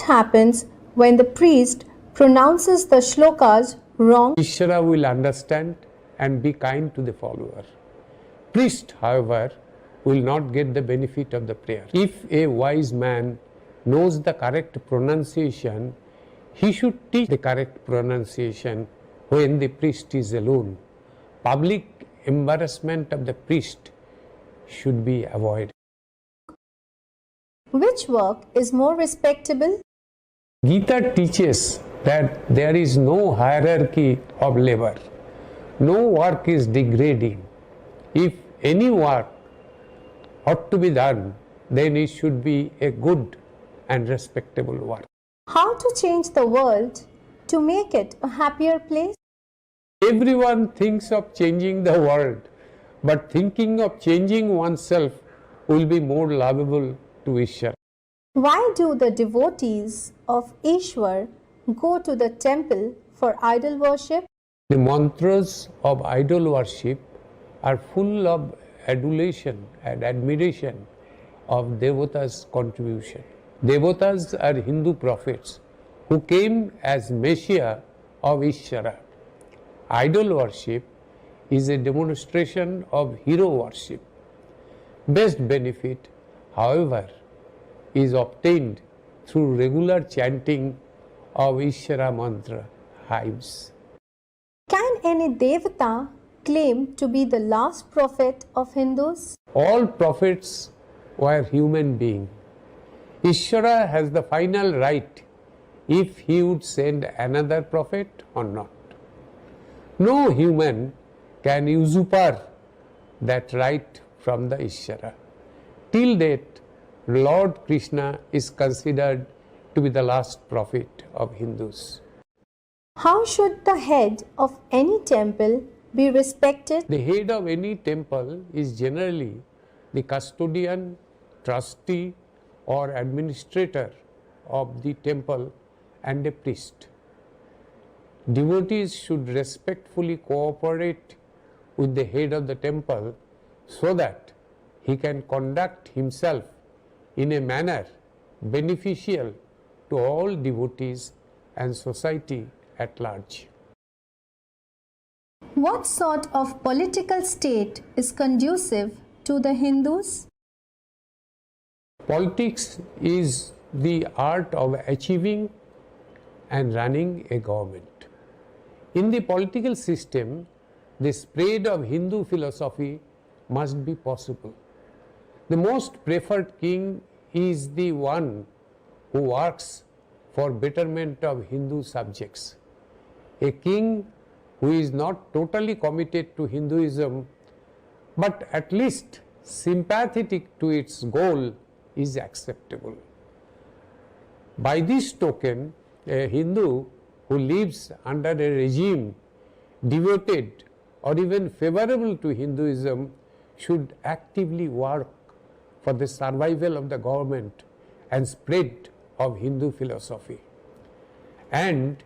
happens when the priest pronounces the shlokas wrong? Ishvara will understand and be kind to the follower. Priest, however, will not get the benefit of the prayer. If a wise man knows the correct pronunciation, he should teach the correct pronunciation when the priest is alone. Public embarrassment of the priest should be avoided. Which work is more respectable? Gita teaches that there is no hierarchy of labor. No work is degrading. If any work ought to be done, then it should be a good and respectable work. How to change the world to make it a happier place? Everyone thinks of changing the world, but thinking of changing oneself will be more lovable to Ishvara. Why do the devotees of Ishwar go to the temple for idol worship? The mantras of idol worship are full of adulation and admiration of Devatas' contribution. Devatas are Hindu prophets who came as Messiah of Ishvara. Idol worship is a demonstration of hero worship. Best benefit, however, is obtained through regular chanting of Ishvara mantra hymns. Can any Devata claim to be the last prophet of Hindus? All prophets were human beings. Ishvara has the final right if he would send another prophet or not. No human can usurp that right from the Ishvara. Till date, Lord Krishna is considered to be the last prophet of Hindus. How should the head of any temple be respected? The head of any temple is generally the custodian, trustee, or administrator of the temple and a priest. Devotees should respectfully cooperate with the head of the temple so that he can conduct himself in a manner beneficial to all devotees and society at large. What sort of political state is conducive to the Hindus? Politics is the art of achieving and running a government. In the political system, the spread of Hindu philosophy must be possible. The most preferred king is the one who works for betterment of Hindu subjects. A king who is not totally committed to Hinduism but at least sympathetic to its goal is acceptable. By this token, a Hindu who lives under a regime devoted or even favorable to Hinduism should actively work for the survival of the government and spread of Hindu philosophy. And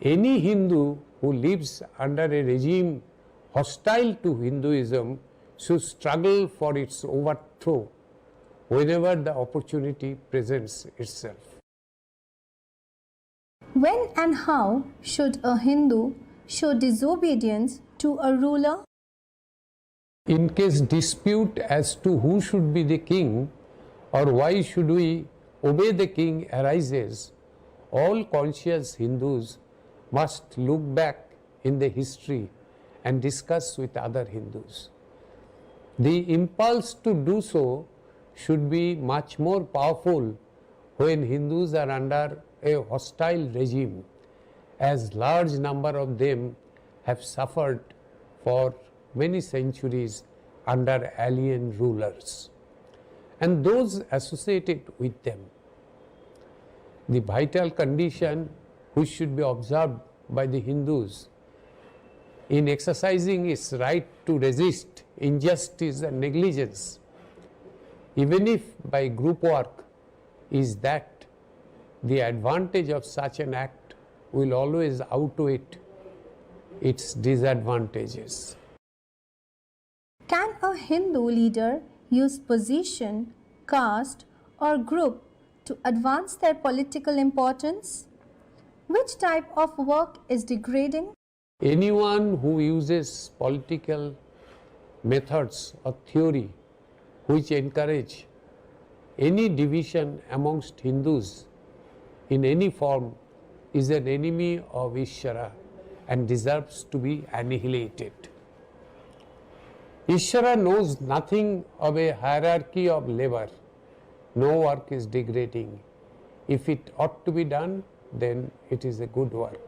any Hindu who lives under a regime hostile to Hinduism should struggle for its overthrow whenever the opportunity presents itself. When and how should a Hindu show disobedience to a ruler? In case dispute as to who should be the king or why should we obey the king arises, all conscious Hindus must look back in the history and discuss with other Hindus. The impulse to do so should be much more powerful when Hindus are under a hostile regime, as large number of them have suffered for many centuries under alien rulers, and those associated with them. The vital condition which should be observed by the Hindus in exercising its right to resist injustice and negligence, even if by group work, is that the advantage of such an act will always outweigh its disadvantages. Can a Hindu leader use position, caste, or group to advance their political importance? Which type of work is degrading? Anyone who uses political methods or theory which encourage any division amongst Hindus in any form is an enemy of Ishvara and deserves to be annihilated. Ishvara knows nothing of a hierarchy of labor. No work is degrading. If it ought to be done, then it is a good work.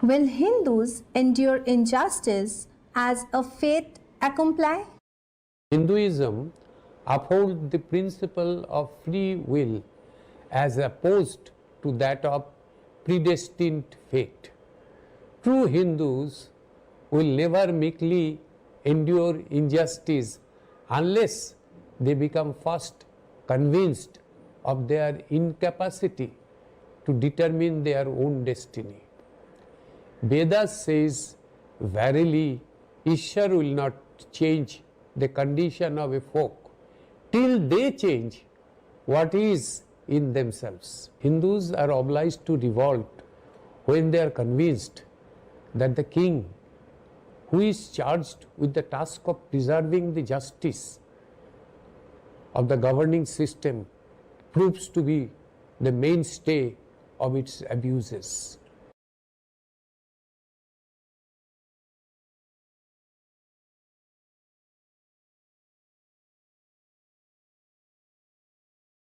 Will Hindus endure injustice as a fait accompli? Hinduism upholds the principle of free will as opposed to that of predestined fate. True Hindus will never meekly endure injustice unless they become first convinced of their incapacity to determine their own destiny. Vedas says, verily, Ishvara will not change the condition of a folk till they change what is in themselves. Hindus are obliged to revolt when they are convinced that the king, who is charged with the task of preserving the justice of the governing system, proves to be the mainstay of its abuses.